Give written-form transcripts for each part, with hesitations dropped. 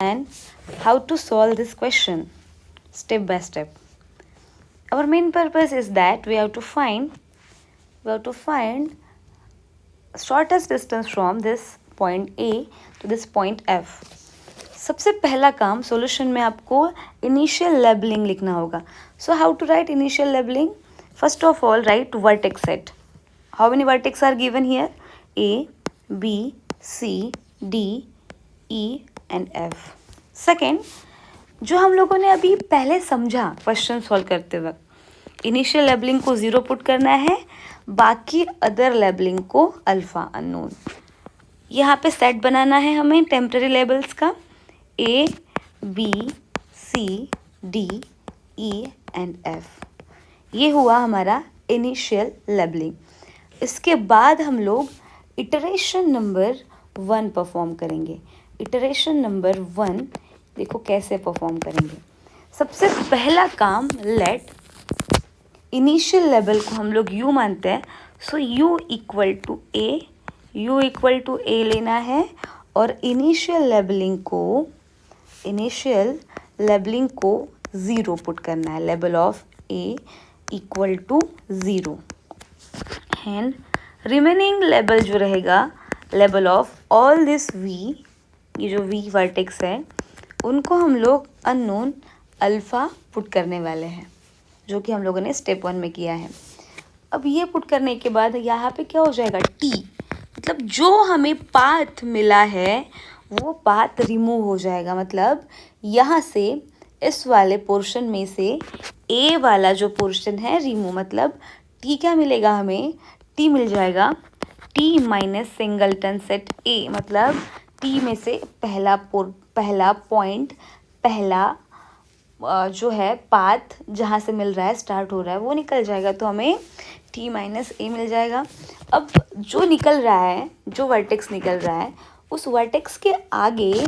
understand how to solve this question step by step. Our main purpose is that we have to find shortest distance from this point A to this point F. सबसे पहला काम solution में आपको initial labelling लिखना होगा. So how to write initial labelling? First of all write vertex set. How many vertex are given here? A, B, C, D, E and F. Second, जो हम लोगों ने अभी पहले समझा क्वेश्चन सॉल्व करते वक्त, इनिशियल लेबलिंग को 0 पुट करना है, बाकी अदर लेबलिंग को अल्फ़ा अननोन. यहाँ पे सेट बनाना है हमें टेम्पररी लेबल्स का, A, B, C, D, E and F. ये हुआ हमारा इनिशियल लेबलिंग. इसके बाद हम लोग इटरेशन नंबर 1 परफॉर्म करेंगे. इटरेशन नंबर 1 देखो कैसे परफॉर्म करेंगे. सबसे पहला काम, लेट इनिशियल लेवल को हम लोग U मानते हैं. सो U इक्वल टू A लेना है और इनिशियल लेबलिंग को 0 पुट करना है. Level of A equal to 0 and remaining level जो रहेगा, level of all this V, ये जो V वर्टेक्स है, उनको हम लोग अननोन अल्फ़ा पुट करने वाले हैं, जो कि हम लोगों ने स्टेप 1 में किया है. अब ये पुट करने के बाद यहाँ पे क्या हो जाएगा? T, मतलब जो हमें पाथ मिला है वो पाथ रिमूव हो जाएगा. मतलब यहाँ से इस वाले पोर्शन में से A वाला जो पोर्शन है रिमूव, मतलब T क्या मिलेगा हमें? T मिल जाएगा T minus singleton set A. मतलब T में से पहला पॉइंट, पहला जो है पाथ जहाँ से मिल रहा है, स्टार्ट हो रहा है, वो निकल जाएगा. तो हमें T माइनस A मिल जाएगा. अब जो निकल रहा है, जो वर्टेक्स निकल रहा है, उस वर्टेक्स के आगे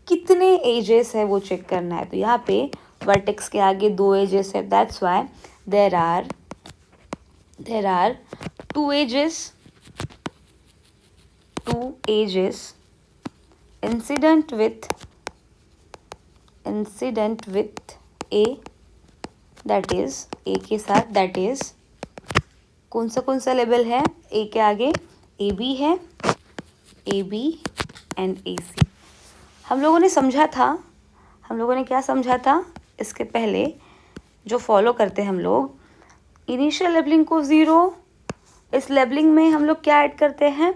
कितने एजेस है वो चेक करना है. तो यहाँ पे वर्टेक्स के आगे 2 एजेस है. That's why there are 2 edges incident with A, that is A के साथ, दैट इज कौन सा लेवल है? A के आगे AB है, AB एंड AC. हम लोगों ने क्या समझा था इसके पहले, जो फॉलो करते हैं हम लोग, इनिशियल लेबलिंग को 0. इस लेबलिंग में हम लोग क्या ऐड करते हैं?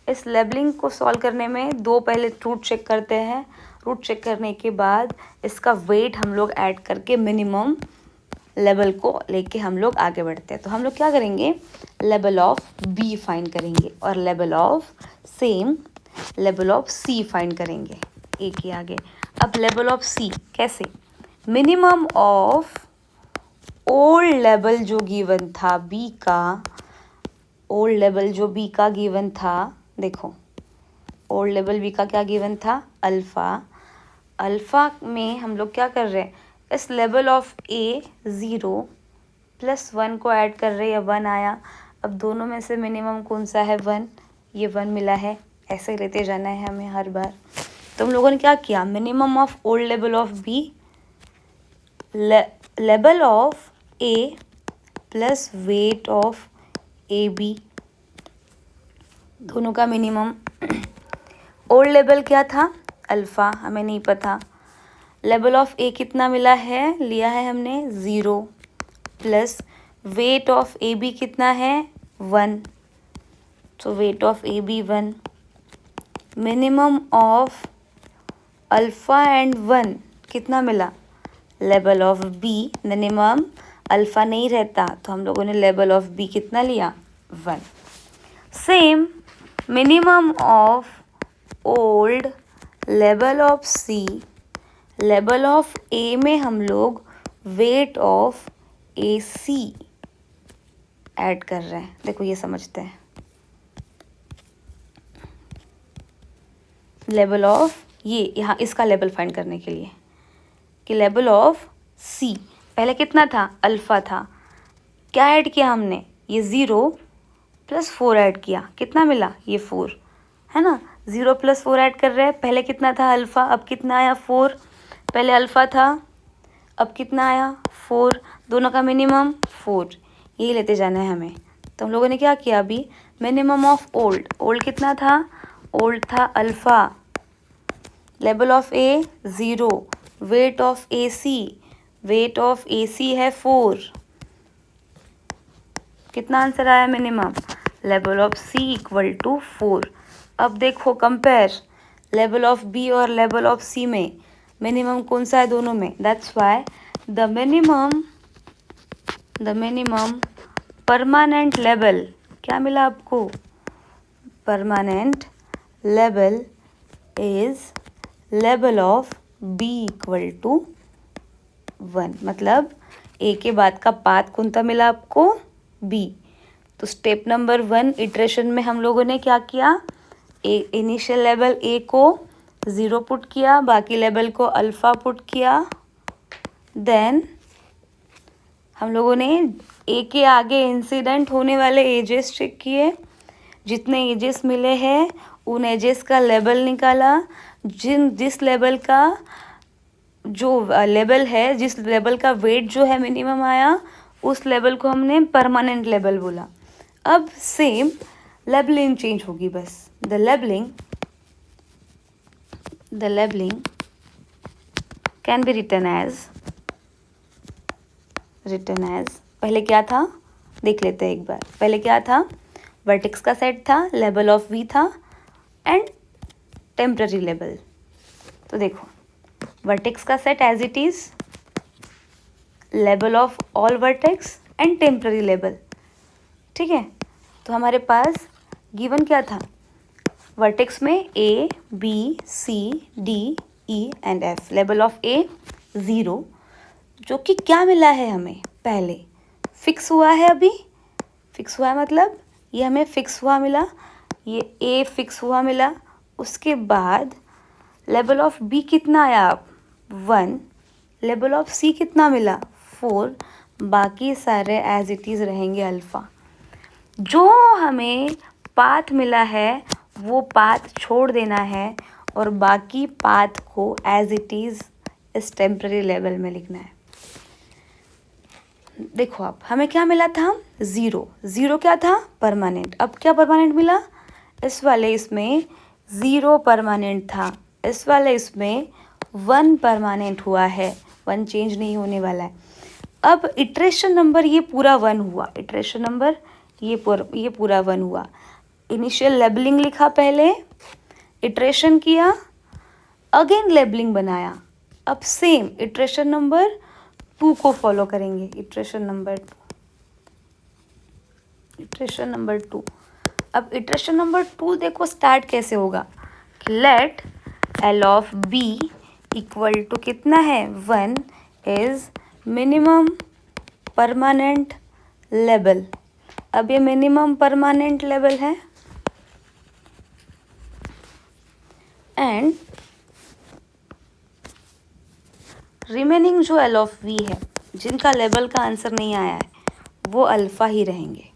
इस लेबलिंग को सॉल्व करने में 2 पहले रूट चेक करते हैं. रूट चेक करने के बाद इसका वेट हम लोग ऐड करके मिनिमम लेवल को लेके हम लोग आगे बढ़ते हैं. तो हम लोग क्या करेंगे? लेवल ऑफ B फाइंड करेंगे और लेवल ऑफ C फाइंड करेंगे A के आगे. अब लेवल ऑफ C कैसे? मिनिमम ऑफ ओल्ड लेवल जो गिवन था B का, ओल्ड लेवल जो B का गिवन था, देखो ओल्ड लेवल B का क्या गिवन था? अल्फ़ा में हम लोग क्या कर रहे हैं? इस लेवल ऑफ A 0 प्लस 1 को ऐड कर रहे हैं, 1 आया. अब दोनों में से मिनिमम कौन सा है? 1. ये 1 मिला है. ऐसे लेते जाना है हमें हर बार. तो हम लोगों ने क्या किया? Minimum of old level of B, level of A plus weight of AB, दोनों का मिनिमम. ओल्ड लेवल क्या था? अल्फ़ा, हमें नहीं पता. लेवल ऑफ A कितना मिला है? लिया है हमने 0 प्लस वेट ऑफ AB कितना है? 1. तो weight of AB 1. Minimum of alpha and 1 कितना मिला? Level of B, minimum alpha नहीं रहता, तो हम लोगों ने लेवल ऑफ B कितना लिया? 1. Same minimum of old level of C, level of A में हम लोग वेट ऑफ AC ऐड कर रहे हैं. देखो ये समझते हैं. लेवल ऑफ ये यहाँ इसका लेवल फाइंड करने के लिए कि लेवल ऑफ C पहले कितना था? अल्फ़ा था. क्या ऐड किया हमने? ये 0 प्लस 4 ऐड किया. कितना मिला? ये 4 है ना. 0 + 4 ऐड कर रहे हैं। पहले कितना था अल्फ़ा, अब कितना आया 4। पहले अल्फ़ा था, अब कितना आया 4। दोनों का मिनिमम 4, यही लेते जाना है हमें। तो हम लोगों ने क्या किया अभी, मिनिमम ऑफ ओल्ड कितना था, ओल्ड था alpha, level of A 0, weight of A C है 4। कितना आंसर आया minimum, level of C equal to 4। अब देखो कंपेयर लेवल ऑफ बी और लेवल ऑफ सी में मिनिमम कौन सा है दोनों में। That's why the minimum permanent level, क्या मिला आपको, permanent level is level of B equal to 1। मतलब ए के बाद का पाथ कौन सा मिला आपको, बी। तो स्टेप नंबर 1 इटरेशन में हम लोगों ने क्या किया, इनिशियल लेवल ए को 0 पुट किया, बाकी लेवल को अल्फ़ा पुट किया। देन हम लोगों ने ए के आगे इंसिडेंट होने वाले एजेस चेक किए, जितने एजेस मिले हैं उन एजेस का लेवल निकाला। जिस लेवल का जो लेवल है, जिस लेवल का वेट जो है मिनिमम आया, उस लेवल को हमने परमानेंट लेवल बोला। अब सेम लेबलिंग चेंज होगी बस। The labelling can be written as पहले क्या था देख लेते हैं एक बार। पहले क्या था, वर्टेक्स का सेट था, लेवल ऑफ वी था एंड टेम्पररी लेवल। तो देखो वर्टेक्स का set as it is, level of all vertex and temporary level. ठीक है, तो हमारे पास गिवन क्या था, वर्टेक्स में A B C D E and F, level of A 0, जो कि क्या मिला है हमें, पहले फिक्स हुआ है, अभी फिक्स हुआ है मतलब ये हमें फिक्स हुआ मिला, ये ए फिक्स हुआ मिला। उसके बाद लेवल ऑफ बी कितना आया 1, लेवल ऑफ सी कितना मिला 4, बाकी सारे एज इट इज़ रहेंगे अल्फ़ा। जो हमें पाथ मिला है वो पाथ छोड़ देना है और बाकी पाथ को एज इट इज़ इस टेम्पररी लेवल में लिखना है। देखो अब हमें क्या मिला था, 0 क्या था, परमानेंट। अब क्या परमानेंट मिला, इस वाले इसमें 0 परमानेंट था, इस वाले इसमें 1 परमानेंट हुआ है, 1 चेंज नहीं होने वाला है। अब इटरेशन नंबर ये पूरा 1 हुआ, इटरेशन नंबर ये पूरा 1 हुआ। इनिशियल लेबलिंग लिखा पहले, इटरेशन किया, अगेन लेबलिंग बनाया। अब सेम इटरेशन नंबर 2 को फॉलो करेंगे, इटरेशन नंबर 2। अब इटरेशन नंबर 2 देखो स्टार्ट कैसे होगा, let L of B equal to कितना है 1 इज मिनिमम परमानेंट लेवल। अब ये मिनिमम परमानेंट लेवल है एंड रिमेनिंग जो एल ऑफ वी है, जिनका लेवल का आंसर नहीं आया है, वो अल्फ़ा ही रहेंगे।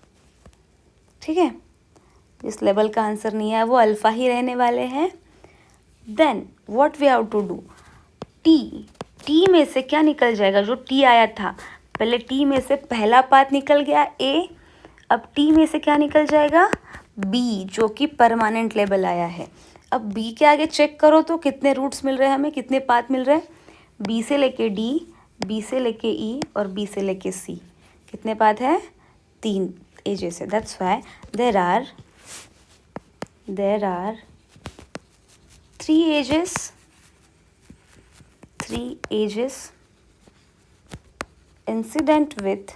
ठीक है, जिस लेवल का आंसर नहीं आया वो अल्फ़ा ही रहने वाले हैं। Then what we have to do, T में से क्या निकल जाएगा, जो टी आया था, पहले टी में से पहला पाथ निकल गया ए, अब टी में से क्या निकल जाएगा, बी, जो कि परमानेंट लेवल आया है। अब बी के आगे चेक करो तो कितने रूट्स मिल रहे हैं हमें, कितने पाथ मिल रहे हैं, बी से लेके डी, बी से लेके ई और बी से लेके सी। कितने पाथ है, 3 एजेस है। That's why there are 3 edges incident with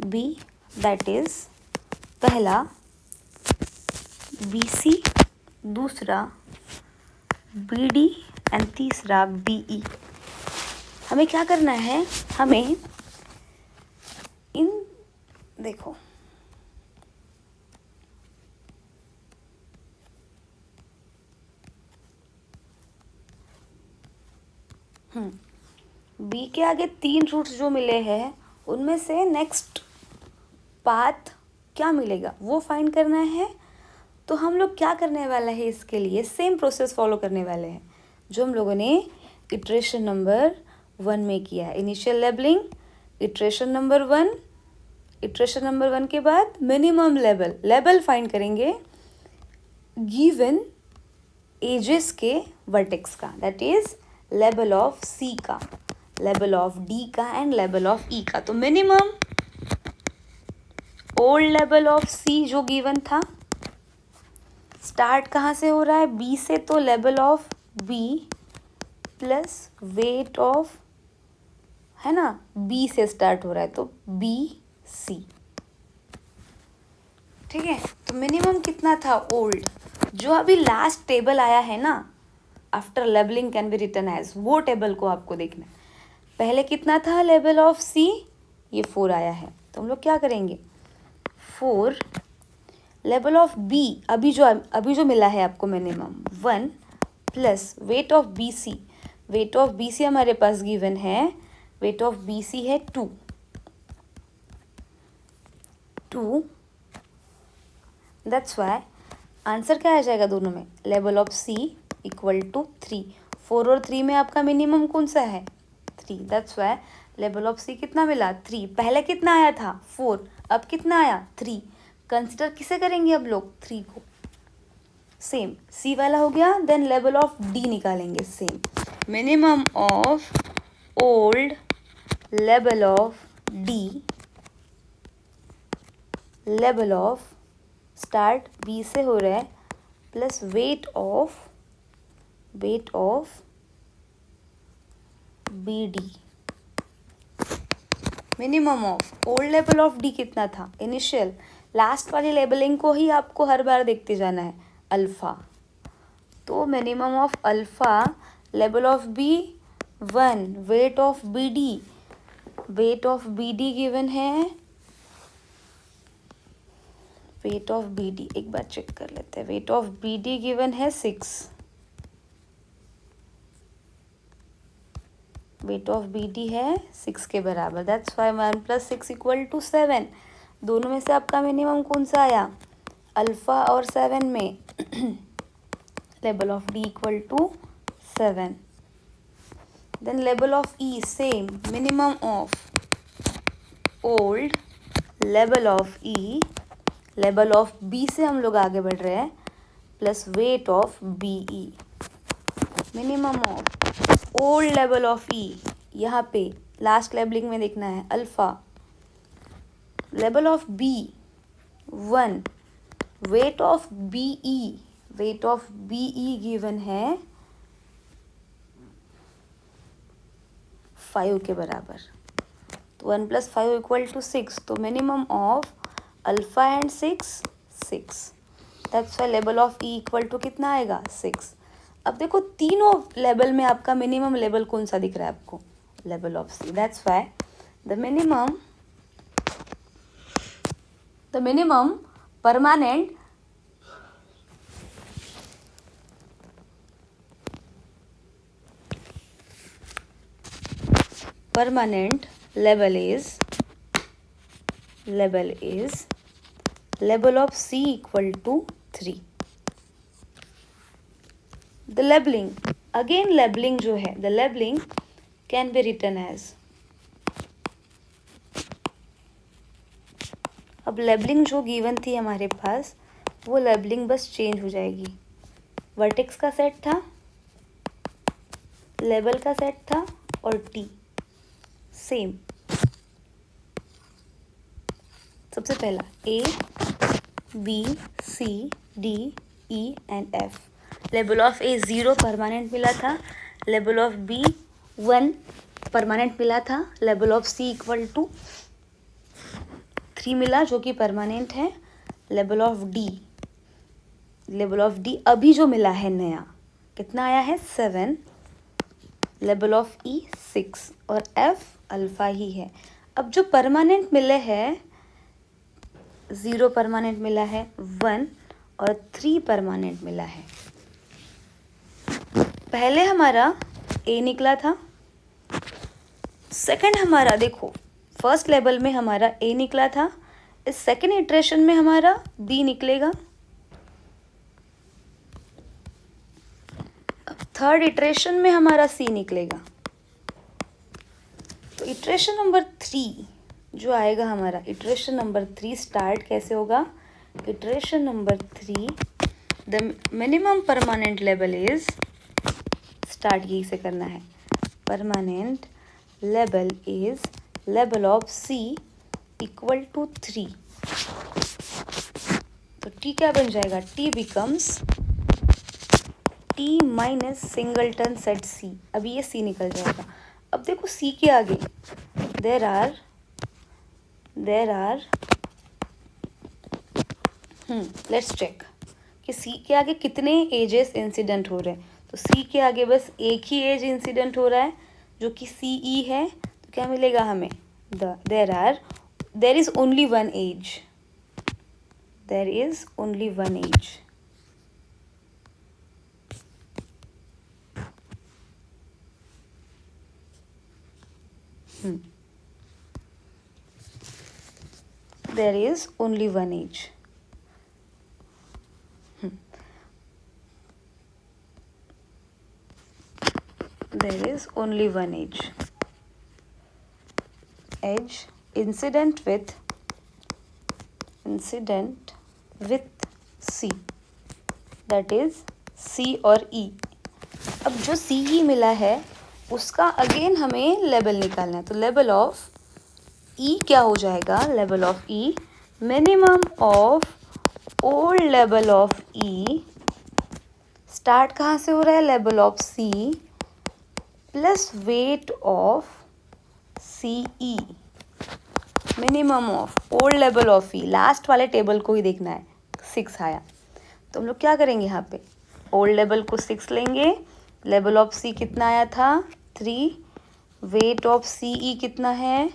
B, that is पहला बी सी, दूसरा बी डी एंड तीसरा बी ई। हमें क्या करना है, हमें इन देखो बी के आगे 3 रूट्स जो मिले हैं उनमें से नेक्स्ट पाथ क्या मिलेगा वो फाइंड करना है। तो हम लोग क्या करने वाला है, इसके लिए सेम प्रोसेस फॉलो करने वाले हैं जो हम लोगों ने इटरेशन नंबर 1 में किया है। Initial labelling, iteration number 1, iteration number 1 के बाद मिनिमम लेबल फाइंड करेंगे गिवन एजेस के वर्टेक्स का, दैट इज लेबल ऑफ सी का, लेबल ऑफ डी का एंड लेबल ऑफ ई का। तो मिनिमम ओल्ड लेबल ऑफ सी जो गिवन था, स्टार्ट कहाँ से हो रहा है, बी से, तो label of B plus weight of, है ना, बी से स्टार्ट हो रहा है तो बी सी। ठीक है, तो मिनिमम कितना था ओल्ड, जो अभी लास्ट टेबल आया है ना after labelling can be written as, वो टेबल को आपको देखना है। पहले कितना था लेबल ऑफ सी, ये 4 आया है, तो हम लोग क्या करेंगे 4 लेबल ऑफ बी, अभी जो मिला है आपको minimum 1 plus weight of B C, weight of B C हमारे पास गिवन है, वेट ऑफ बी सी है 2, दैट्स वाई आंसर क्या आ जाएगा दोनों में, label of C equal to 3। 4 और 3 में आपका मिनिमम कौन सा है 3, दैट्स वाई लेबल ऑफ सी कितना मिला 3। पहले कितना आया था 4, अब कितना आया 3। कंसिडर किसे करेंगे अब लोग 3 को, सेम सी वाला हो गया। देन लेबल ऑफ डी निकालेंगे, same minimum of old label of D, label of start B से हो रहा है plus weight of B D, minimum of old label of D कितना था इनिशियल, लास्ट वाली लेबलिंग को ही आपको हर बार देखते जाना है, अल्फ़ा। तो minimum of alpha label of B 1, weight of B D, weight of B D given है, वेट ऑफ बी डी एक बार चेक कर लेते हैं, weight of B D given है 6, वेट ऑफ बी डी है 6 के बराबर, that's why 1 plus 6 equal to 7। दोनों में से आपका मिनिमम कौन सा आया, अल्फ़ा और 7 में label of D equal to 7। Then label of E same, minimum of old label of E, label of B से हम लोग आगे बढ़ रहे हैं plus weight of B E, minimum of old label of E, यहाँ पे लास्ट लेबलिंग में देखना है alpha, label of B 1, weight of B E, weight of B E given है 5 के बराबर, तो 1 प्लस 5 इक्वल टू 6, तो minimum of alpha and 6, that's why label of E equal to कितना आएगा 6। अब देखो तीनों लेवल में आपका मिनिमम लेवल कौन सा दिख रहा है आपको, level of C, that's why the minimum permanent level is level of C equal to 3. The labeling, again labeling जो है, the labeling can be written as, अब लेबलिंग जो गिवन थी हमारे पास वो लेबलिंग बस चेंज हो जाएगी। वर्टेक्स का सेट था, लेबल का सेट था और टी सेम। सबसे पहला A B C D E and F. Label of A 0 permanent मिला था, लेबल ऑफ बी 1 परमानेंट मिला था, label of C equal to 3 मिला जो कि परमानेंट है, लेबल ऑफ डी अभी जो मिला है नया कितना आया है 7, लेबल ऑफ ई 6 और एफ अल्फा ही है। अब जो परमानेंट मिले हैं 0 परमानेंट मिला है, 1 और 3 परमानेंट मिला है। पहले हमारा ए निकला था, सेकंड हमारा देखो फर्स्ट लेवल में हमारा ए निकला था, इस सेकेंड इटरेशन में हमारा बी निकलेगा, अब थर्ड इटरेशन में हमारा सी निकलेगा। तो इटरेशन नंबर 3 जो आएगा हमारा, इटरेशन नंबर 3 स्टार्ट कैसे होगा? Iteration number 3 the minimum permanent level is, start यही से करना है, permanent level is level of C equal to 3। तो टी क्या बन जाएगा? T becomes T minus singleton set C. अभी ये सी निकल जाएगा। अब देखो सी के आगे देर आर लेट्स चेक कि सी के आगे कितने एजेस इंसिडेंट हो रहे हैं। तो सी के आगे बस एक ही एज इंसिडेंट हो रहा है जो कि सी ई है। तो क्या मिलेगा हमें? There is only one edge, there is only one edge. There is only one age. There is only one age. Age incident with C, that is C और E। अब जो C E मिला है उसका अगेन हमें level निकालना है। तो लेवल ऑफ E क्या हो जाएगा? Level of E minimum of old level of E, start कहाँ से हो रहा है? Level of C plus weight of C E, minimum of old level of E. Last वाले टेबल को ही देखना है, 6 आया। तो हम लोग क्या करेंगे यहाँ पे? ओल्ड लेवल को 6 लेंगे, लेवल ऑफ सी कितना आया था? 3, वेट ऑफ सी ई कितना है?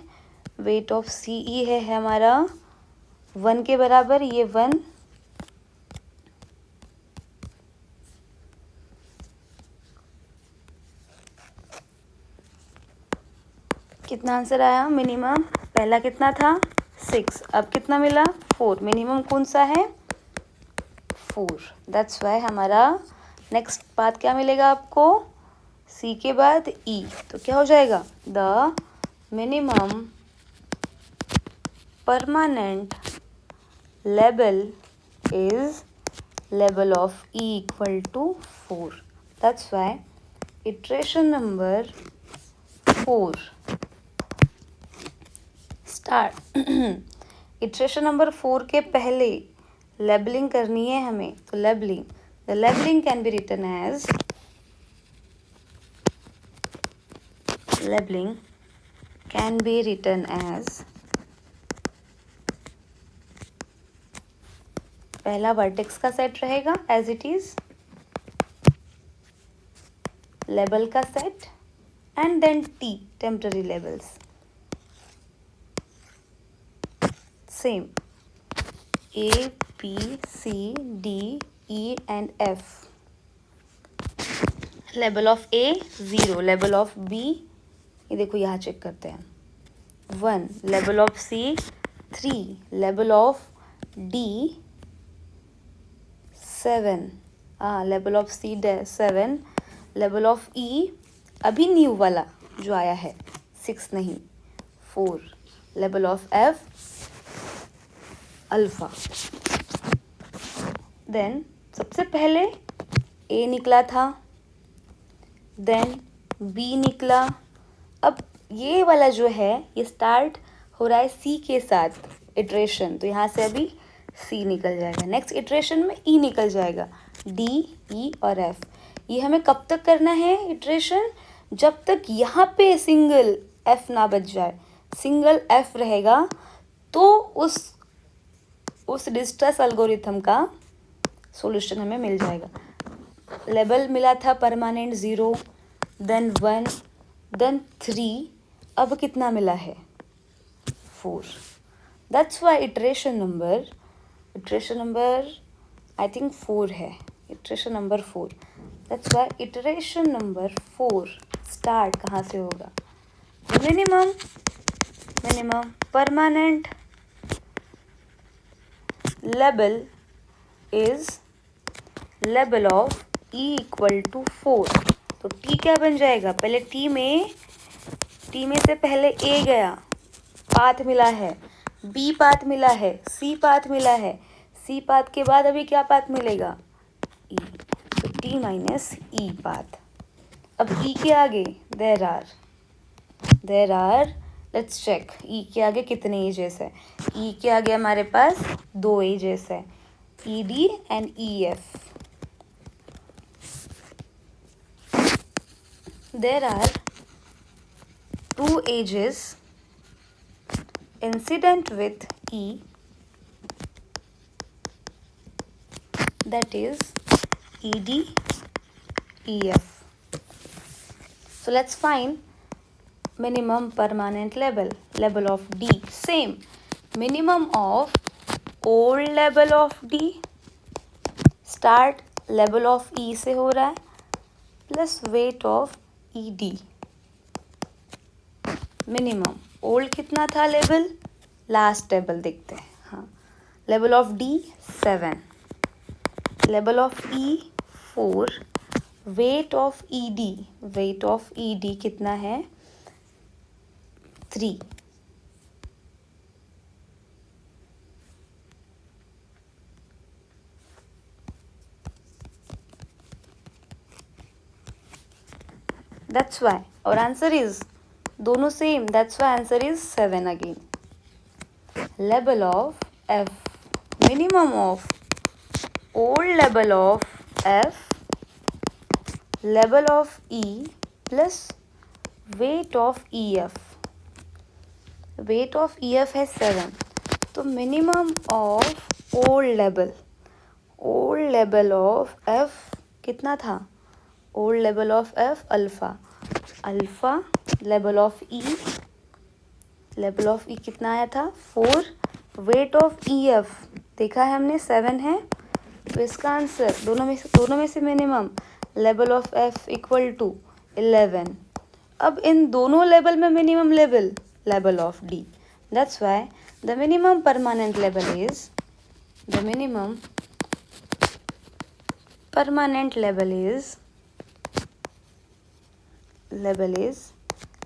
वेट ऑफ सी ई है हमारा 1 के बराबर, ये 1, कितना आंसर आया? मिनिमम पहला कितना था? 6, अब कितना मिला? 4। मिनिमम कौन सा है? 4। दैट्स वाई हमारा नेक्स्ट पाथ क्या मिलेगा आपको? सी के बाद ई। तो क्या हो जाएगा? The minimum permanent level is level of E equal to 4। That's why iteration number 4 start. Iteration number 4 के पहले लेबलिंग करनी है हमें। तो labelling, the labelling can be written as, labelling can be written as, पहला वर्टेक्स का set रहेगा as it is, label का set, and then T temporary labels. Same, A, B, C, D, E and F. Level of A 0, level of B, ये देखो यहाँ check करते हैं, 1, level of C 3, level of D 7, level of C 7, level of E अभी new वाला जो आया है 6 नहीं 4, level of F alpha. Then सबसे पहले ए निकला था, देन बी निकला। अब ये वाला जो है ये स्टार्ट हो रहा है सी के साथ इटरेशन, तो यहाँ से अभी सी निकल जाएगा। नेक्स्ट इटरेशन में ई निकल जाएगा, डी, ई और एफ। ये हमें कब तक करना है इटरेशन? जब तक यहाँ पे सिंगल एफ ना बच जाए। सिंगल एफ रहेगा तो उस डिस्ट्रेस एल्गोरिथम का सॉल्यूशन हमें मिल जाएगा। लेवल मिला था परमानेंट 0, देन 1, देन 3, अब कितना मिला है? 4। That's why iteration number I think 4 है, iteration number 4। That's why iteration number 4 start कहाँ से होगा? Minimum permanent label is label of E equal to 4। तो T क्या बन जाएगा, पहले T में से पहले A गया, पाथ मिला है, B पाथ मिला है, C पाथ मिला है, C पाथ के बाद अभी क्या पाथ मिलेगा, E। तो T माइनस E पाथ। अब E के आगे there are let's check E के आगे कितने एजेस है। E के आगे हमारे पास 2 एजेस है, ED and EF। There are 2 edges incident with E, that is ED, EF. So let's find minimum permanent level of D. Same, minimum of old level of D, start level of E से हो रहा है, plus weight of ED। Minimum old कितना था level, last table देखते हैं। हाँ, level of D 7, level of E 4, weight of ED कितना है 3। दैट्स वाई और आंसर इज दोनों same, that's why answer is 7 again. Level of F, minimum of old level of F, level of E plus weight of EF। Weight of EF है 7, तो minimum of old level of F कितना था, old level of F alpha level of E कितना आया था 4, weight of EF देखा है हमने 7 है, तो इसका आंसर दोनों में से minimum level of F equal to 11। अब इन दोनों लेवल में minimum level of D, that's why the minimum permanent level is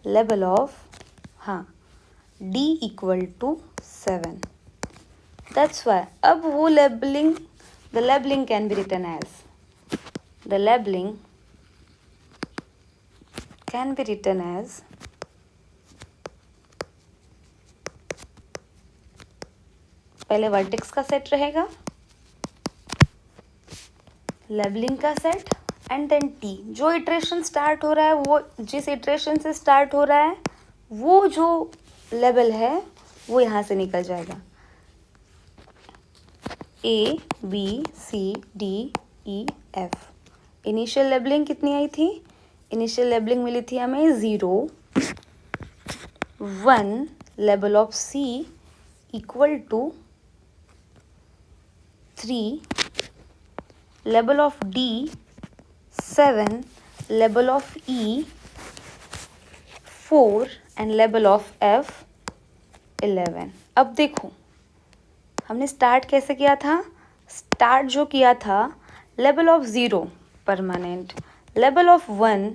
level of D equal to 7। That's why अब वो the labelling can be written as पहले vertex का set रहेगा, labelling का सेट एंड देन T। जो iteration start हो रहा है, वो जिस इटरेशन से स्टार्ट हो रहा है, वो जो लेवल है वो यहाँ से निकल जाएगा। A B C D E F। Initial labelling कितनी आई थी, इनिशियल लेबलिंग मिली थी हमें 0 1, level of C equal to 3, level of D 7, level of E 4 and level of F 11। अब देखो हमने स्टार्ट कैसे किया था, स्टार्ट जो किया था level of 0 permanent, level of 1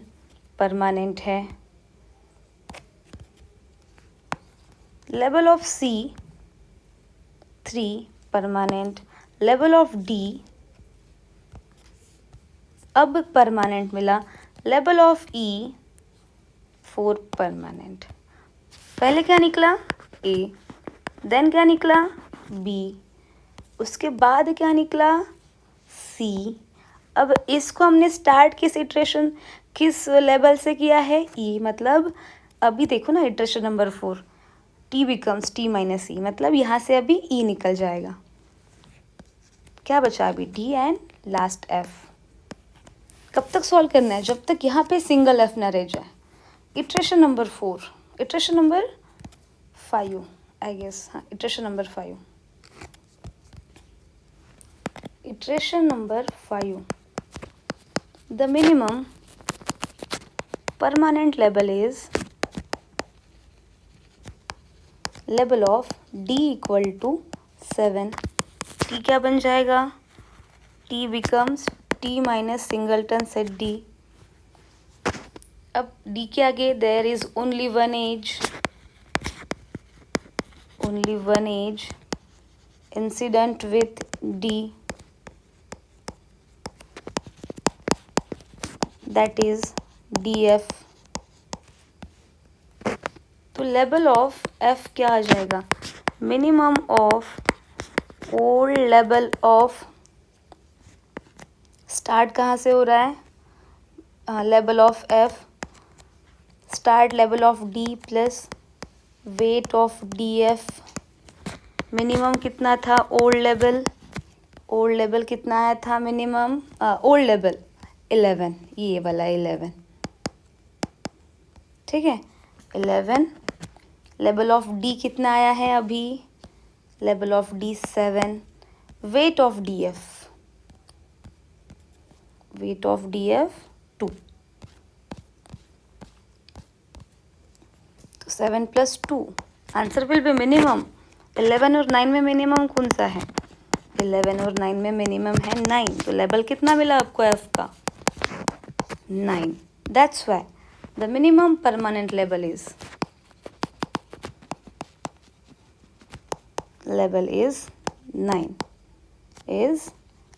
permanent है, level of C 3 permanent, level of D अब परमानेंट मिला, लेवल ऑफ E 4 परमानेंट। पहले क्या निकला A, देन क्या निकला B, उसके बाद क्या निकला C। अब इसको हमने स्टार्ट किस लेवल से किया है E, मतलब अभी देखो ना iteration number 4 T becomes T minus E, मतलब यहाँ से अभी E निकल जाएगा। क्या बचा अभी D एंड लास्ट F। कब तक सॉल्व करना है, जब तक यहाँ पे सिंगल F ना रह जाए। इटरेशन नंबर 5 आई गेस, हाँ iteration number 5, iteration number 5 the minimum permanent level is level of D equal to 7, T क्या बन जाएगा, T becomes T minus singleton set D. अब डी के आगे there is only one edge incident with D, that is D F. तो level of F क्या आ जाएगा, minimum of old level of, start कहाँ से हो रहा है, level of F, start level of D plus weight of D F. Minimum कितना था, ओल्ड लेवल कितना आया था मिनिमम, ओल्ड लेवल 11, ये वाला 11, ठीक है 11। लेवल ऑफ डी कितना आया है अभी, level of D 7, weight of D F 2। तो 7 + 2 आंसर विल बी मिनिमम। 11 और 9 में मिनिमम कौन सा है, 11 और 9 में मिनिमम है 9, तो लेवल कितना मिला आपको एफ का, 9। That's why the minimum permanent level is is 9, is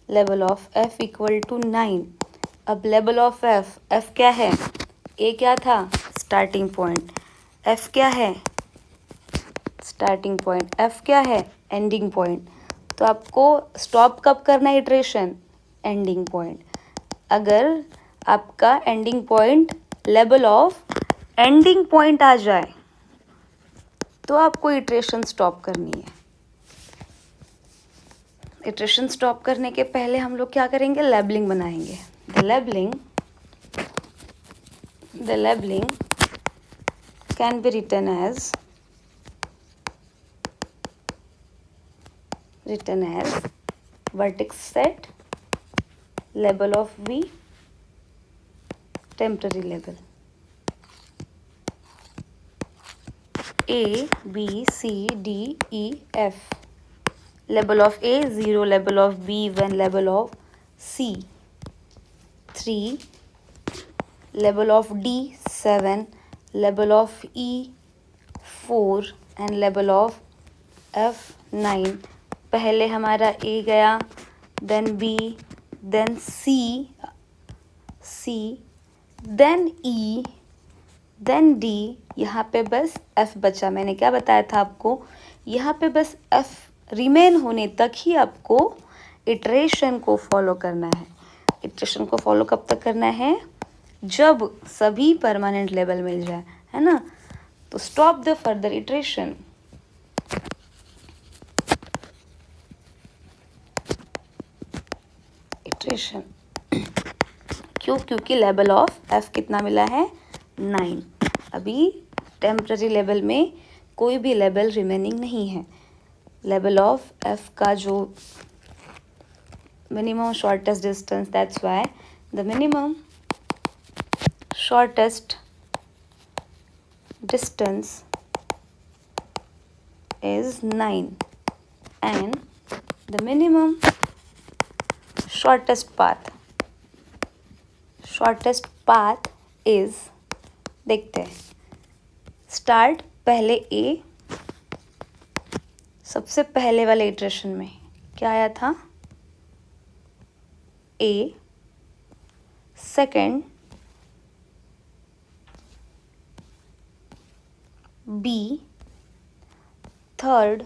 level of f equal to 9। अब level of f क्या है, a क्या था स्टार्टिंग पॉइंट, f क्या है स्टार्टिंग पॉइंट, f क्या है एंडिंग पॉइंट। तो आपको स्टॉप कब करना है, इटरेशन एंडिंग पॉइंट। अगर आपका ending point level of ending point आ जाए तो आपको इटरेशन स्टॉप करनी है। इटरेशन स्टॉप करने के पहले हम लोग क्या करेंगे, लेबलिंग बनाएंगे। The labelling can be written as vertex set, level of V, temporary level। A B C D E F, level of A 0, level of B 1, level of C 3, level of D 7, level of E 4 and level of F 9। पहले हमारा A गया, then B, then C, then E, then D। यहाँ पे बस F बचा। मैंने क्या बताया था आपको, यहाँ पे बस F रिमेन होने तक ही आपको इटरेशन को फॉलो करना है। इटरेशन को फॉलो कब तक करना है, जब सभी परमानेंट लेवल मिल जाए, है ना। तो स्टॉप द फर्दर इटरेशन। क्यों, क्योंकि लेवल ऑफ एफ कितना मिला है 9। अभी टेम्पररी लेवल में कोई भी लेवल रिमेनिंग नहीं है। लेवल ऑफ एफ का जो minimum shortest distance, that's why the minimum shortest distance is 9 and the minimum shortest path is, देखते हैं, स्टार्ट पहले A, सबसे पहले वाले इटरेशन में क्या आया था A, second B, third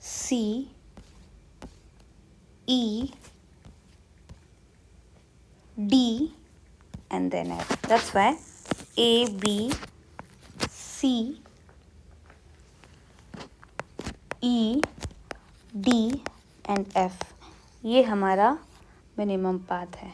C, E, D and then F। That's why A, B, C, E, D and F ये हमारा मिनिमम पाथ है।